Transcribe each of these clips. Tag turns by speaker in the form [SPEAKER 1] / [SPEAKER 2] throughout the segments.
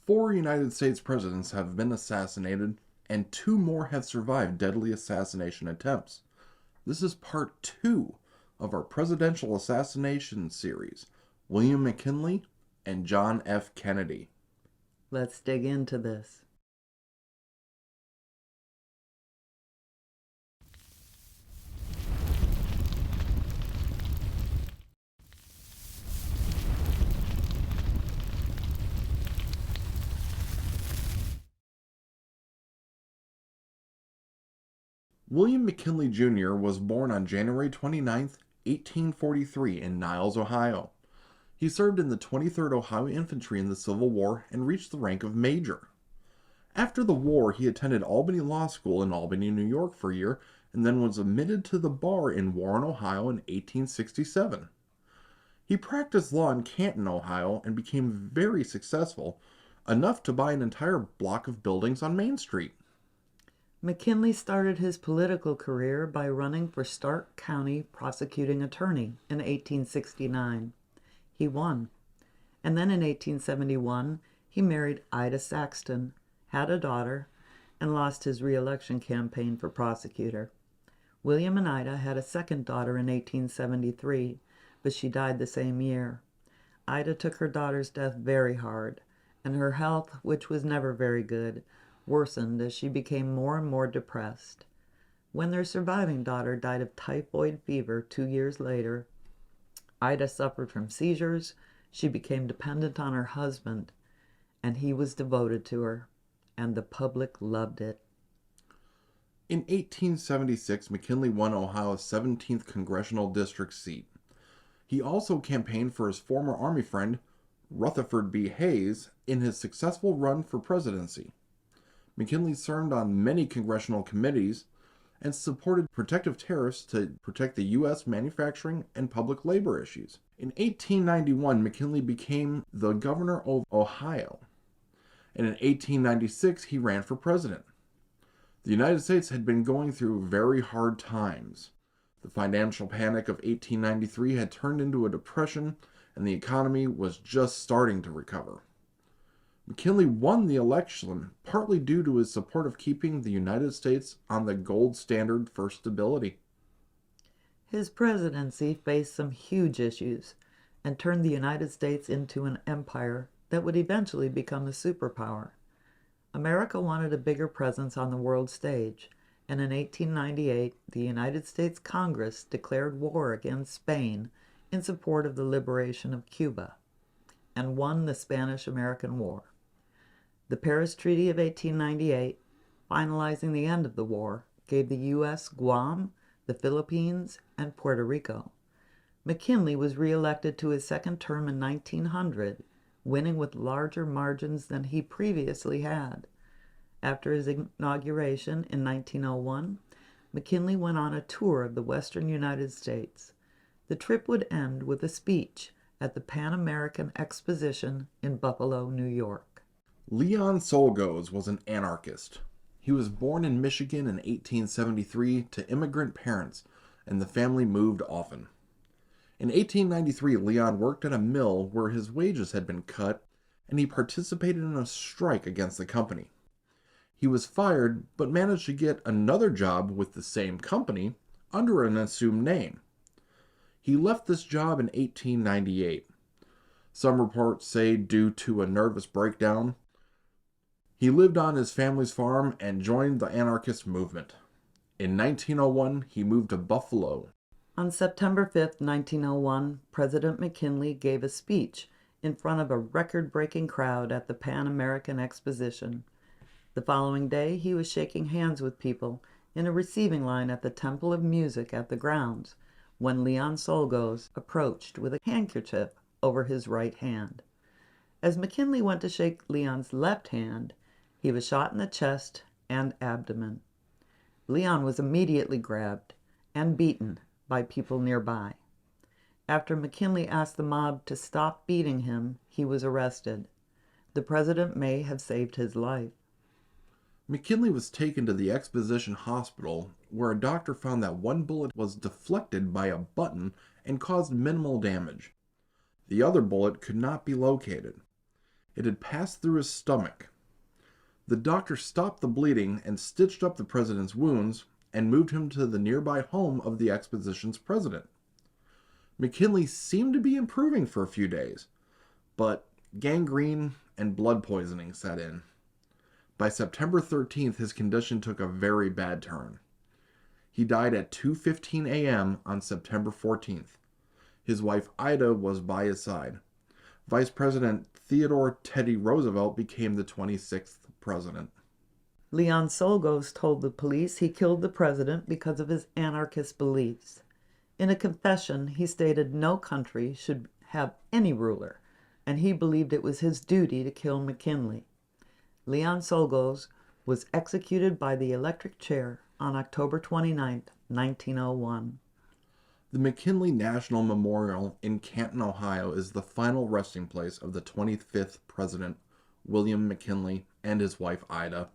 [SPEAKER 1] 4 United States presidents have been assassinated, and 2 more have survived deadly assassination attempts. This is part 2 of our Presidential Assassination series, William McKinley and John F. Kennedy.
[SPEAKER 2] Let's dig into this.
[SPEAKER 1] William McKinley Jr. was born on January 29, 1843 in Niles, Ohio. He served in the 23rd Ohio Infantry in the Civil War and reached the rank of major. After the war, he attended Albany Law School in Albany, New York for a year, and then was admitted to the bar in Warren, Ohio in 1867. He practiced law in Canton, Ohio, and became very successful, enough to buy an entire block of buildings on Main Street.
[SPEAKER 2] McKinley started his political career by running for Stark County prosecuting attorney in 1869. He won. And then in 1871, he married Ida Saxton, had a daughter, and lost his re-election campaign for prosecutor. William and Ida had a second daughter in 1873, but she died the same year. Ida took her daughter's death very hard, and her health, which was never very good, worsened as she became more and more depressed. When their surviving daughter died of typhoid fever 2 years later, Ida suffered from seizures, she became dependent on her husband, and he was devoted to her, and the public loved it.
[SPEAKER 1] In 1876, McKinley won Ohio's 17th congressional district seat. He also campaigned for his former Army friend, Rutherford B. Hayes, in his successful run for presidency. McKinley served on many congressional committees and supported protective tariffs to protect the U.S. manufacturing and public labor issues. In 1891, McKinley became the governor of Ohio, and in 1896, he ran for president. The United States had been going through very hard times. The financial panic of 1893 had turned into a depression, and the economy was just starting to recover. McKinley won the election partly due to his support of keeping the United States on the gold standard for stability.
[SPEAKER 2] His presidency faced some huge issues and turned the United States into an empire that would eventually become a superpower. America wanted a bigger presence on the world stage, and in 1898, the United States Congress declared war against Spain in support of the liberation of Cuba, and won the Spanish-American War. The Paris Treaty of 1898, finalizing the end of the war, gave the U.S. Guam, the Philippines, and Puerto Rico. McKinley was re-elected to his second term in 1900, winning with larger margins than he previously had. After his inauguration in 1901, McKinley went on a tour of the western United States. The trip would end with a speech at the Pan American Exposition in Buffalo, New York.
[SPEAKER 1] Leon Czolgosz was an anarchist. He was born in Michigan in 1873 to immigrant parents, and the family moved often. In 1893, Leon worked at a mill where his wages had been cut, and he participated in a strike against the company. He was fired, but managed to get another job with the same company under an assumed name. He left this job in 1898. Some reports say due to a nervous breakdown. He lived on his family's farm and joined the anarchist movement. In 1901, he moved to Buffalo.
[SPEAKER 2] On September 5, 1901, President McKinley gave a speech in front of a record-breaking crowd at the Pan American Exposition. The following day, he was shaking hands with people in a receiving line at the Temple of Music at the grounds when Leon Czolgosz approached with a handkerchief over his right hand. As McKinley went to shake Leon's left hand, he was shot in the chest and abdomen. Leon was immediately grabbed and beaten by people nearby. After McKinley asked the mob to stop beating him, he was arrested. The president may have saved his life.
[SPEAKER 1] McKinley was taken to the Exposition Hospital, where a doctor found that one bullet was deflected by a button and caused minimal damage. The other bullet could not be located. It had passed through his stomach. The doctor stopped the bleeding and stitched up the president's wounds and moved him to the nearby home of the exposition's president. McKinley seemed to be improving for a few days, but gangrene and blood poisoning set in. By September 13th, his condition took a very bad turn. He died at 2:15 a.m. on September 14th. His wife Ida was by his side. Vice President Theodore Teddy Roosevelt became the 26th president.
[SPEAKER 2] Leon Czolgosz told the police he killed the president because of his anarchist beliefs. In a confession, he stated no country should have any ruler, and he believed it was his duty to kill McKinley. Leon Czolgosz was executed by the electric chair on October 29, 1901.
[SPEAKER 1] The McKinley National Memorial in Canton, Ohio is the final resting place of the 25th President, William McKinley, and his wife Ida.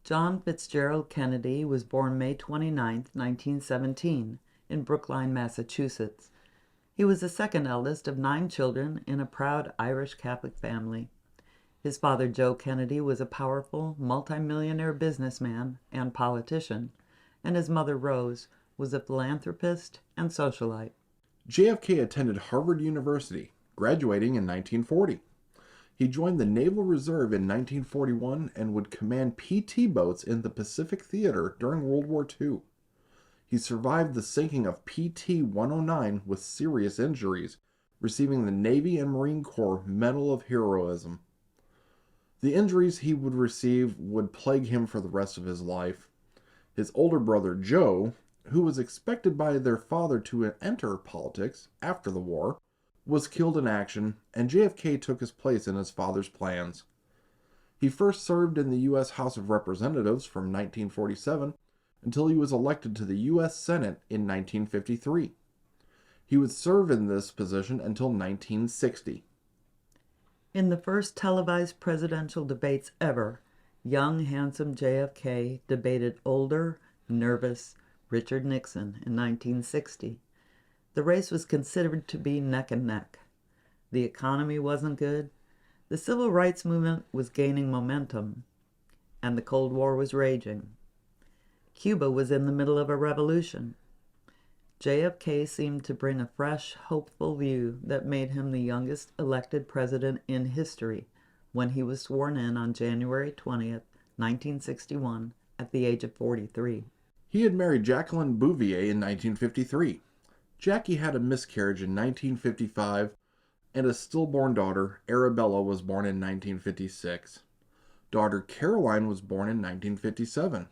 [SPEAKER 2] John Fitzgerald Kennedy was born May 29, 1917, in Brookline, Massachusetts. He was the second eldest of 9 children in a proud Irish Catholic family. His father, Joe Kennedy, was a powerful, multimillionaire businessman and politician, and his mother, Rose, was a philanthropist and socialite.
[SPEAKER 1] JFK attended Harvard University, graduating in 1940. He joined the Naval Reserve in 1941 and would command PT boats in the Pacific Theater during World War II. He survived the sinking of PT-109 with serious injuries, receiving the Navy and Marine Corps Medal of Heroism. The injuries he would receive would plague him for the rest of his life. His older brother, Joe, who was expected by their father to enter politics after the war, was killed in action, and JFK took his place in his father's plans. He first served in the U.S. House of Representatives from 1947 until he was elected to the U.S. Senate in 1953. He would serve in this position until 1960.
[SPEAKER 2] In the first televised presidential debates ever, young, handsome JFK debated older, nervous Richard Nixon in 1960. The race was considered to be neck and neck. The economy wasn't good, the civil rights movement was gaining momentum, and the Cold War was raging. Cuba was in the middle of a revolution. JFK seemed to bring a fresh, hopeful view that made him the youngest elected president in history when he was sworn in on January 20th, 1961, at the age of 43.
[SPEAKER 1] He had married Jacqueline Bouvier in 1953. Jackie had a miscarriage in 1955, and a stillborn daughter, Arabella, was born in 1956. Daughter Caroline was born in 1957.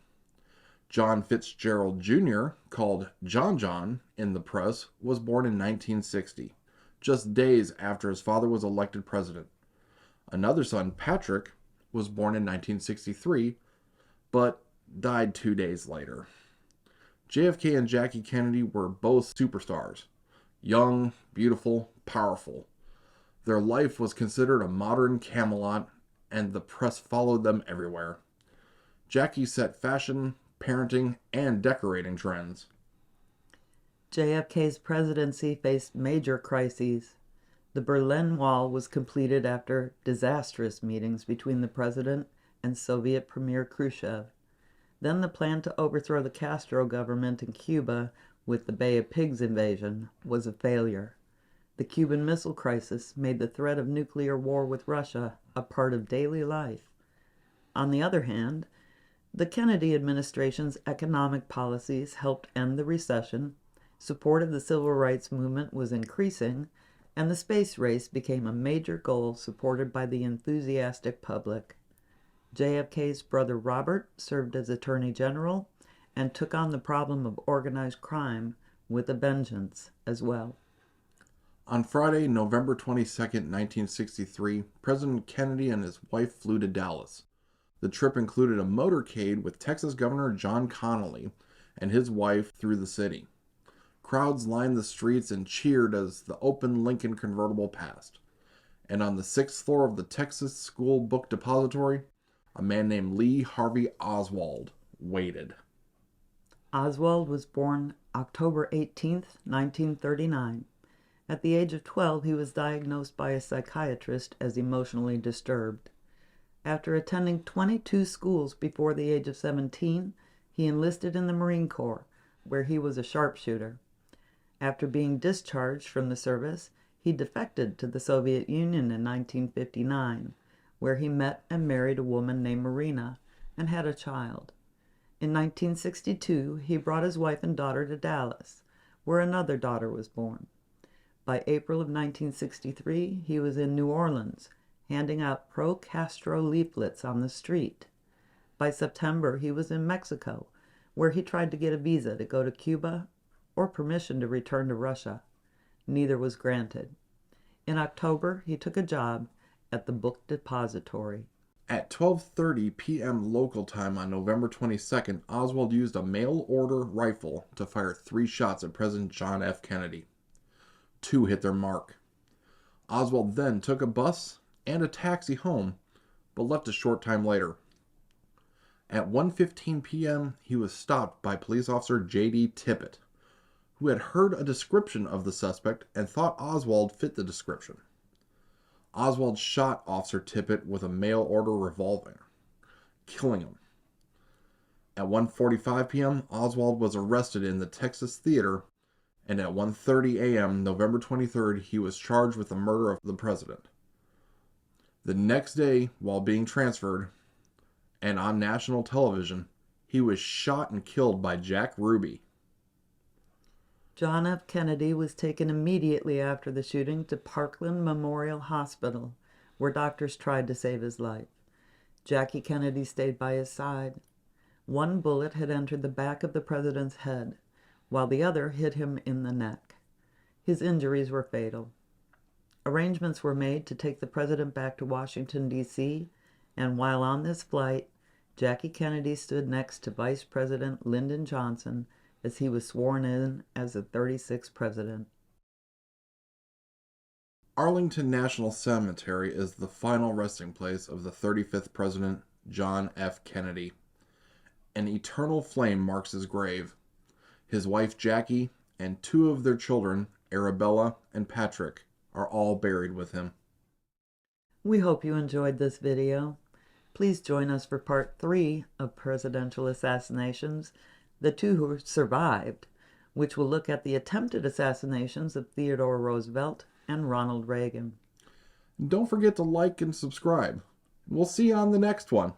[SPEAKER 1] John Fitzgerald Jr., called John in the press, was born in 1960, just days after his father was elected president. Another son, Patrick, was born in 1963, but died 2 days later. JFK and Jackie Kennedy were both superstars. Young, beautiful, powerful. Their life was considered a modern Camelot, and the press followed them everywhere. Jackie set fashion, parenting, and decorating trends.
[SPEAKER 2] JFK's presidency faced major crises. The Berlin Wall was completed after disastrous meetings between the president and Soviet Premier Khrushchev. Then the plan to overthrow the Castro government in Cuba with the Bay of Pigs invasion was a failure. The Cuban Missile Crisis made the threat of nuclear war with Russia a part of daily life. On the other hand, the Kennedy administration's economic policies helped end the recession, support of the civil rights movement was increasing, and the space race became a major goal supported by the enthusiastic public. JFK's brother Robert served as Attorney General and took on the problem of organized crime with a vengeance as well.
[SPEAKER 1] On Friday, November 22, 1963, President Kennedy and his wife flew to Dallas. The trip included a motorcade with Texas Governor John Connally and his wife through the city. Crowds lined the streets and cheered as the open Lincoln convertible passed. And on the 6th floor of the Texas School Book Depository, a man named Lee Harvey Oswald waited.
[SPEAKER 2] Oswald was born October 18, 1939. At the age of 12, he was diagnosed by a psychiatrist as emotionally disturbed. After attending 22 schools before the age of 17, he enlisted in the Marine Corps, where he was a sharpshooter. After being discharged from the service, he defected to the Soviet Union in 1959, where he met and married a woman named Marina and had a child. In 1962, he brought his wife and daughter to Dallas, where another daughter was born. By April of 1963, he was in New Orleans, handing out pro-Castro leaflets on the street. By September, he was in Mexico, where he tried to get a visa to go to Cuba or permission to return to Russia. Neither was granted. In October, he took a job at the Book Depository.
[SPEAKER 1] At 12:30 p.m. local time on November 22nd, Oswald used a mail-order rifle to fire 3 shots at President John F. Kennedy. 2 hit their mark. Oswald then took a bus and a taxi home, but left a short time later. At 1:15 p.m., he was stopped by police officer J.D. Tippett, who had heard a description of the suspect and thought Oswald fit the description. Oswald shot Officer Tippett with a mail-order revolver, killing him. At 1:45 p.m., Oswald was arrested in the Texas Theater, and at 1:30 a.m., November 23rd, he was charged with the murder of the president. The next day, while being transferred, and on national television, he was shot and killed by Jack Ruby.
[SPEAKER 2] John F. Kennedy was taken immediately after the shooting to Parkland Memorial Hospital, where doctors tried to save his life. Jackie Kennedy stayed by his side. 1 bullet had entered the back of the president's head, while the other hit him in the neck. His injuries were fatal. Arrangements were made to take the president back to Washington, D.C., and while on this flight, Jackie Kennedy stood next to Vice President Lyndon Johnson as he was sworn in as the 36th president.
[SPEAKER 1] Arlington National Cemetery is the final resting place of the 35th President John F. Kennedy. An eternal flame marks his grave. His wife Jackie and 2 of their children, Arabella and Patrick, are all buried with him.
[SPEAKER 2] We hope you enjoyed this video. Please join us for part 3 of Presidential Assassinations, the 2 who survived, which will look at the attempted assassinations of Theodore Roosevelt and Ronald Reagan.
[SPEAKER 1] Don't forget to like and subscribe. We'll see you on the next one.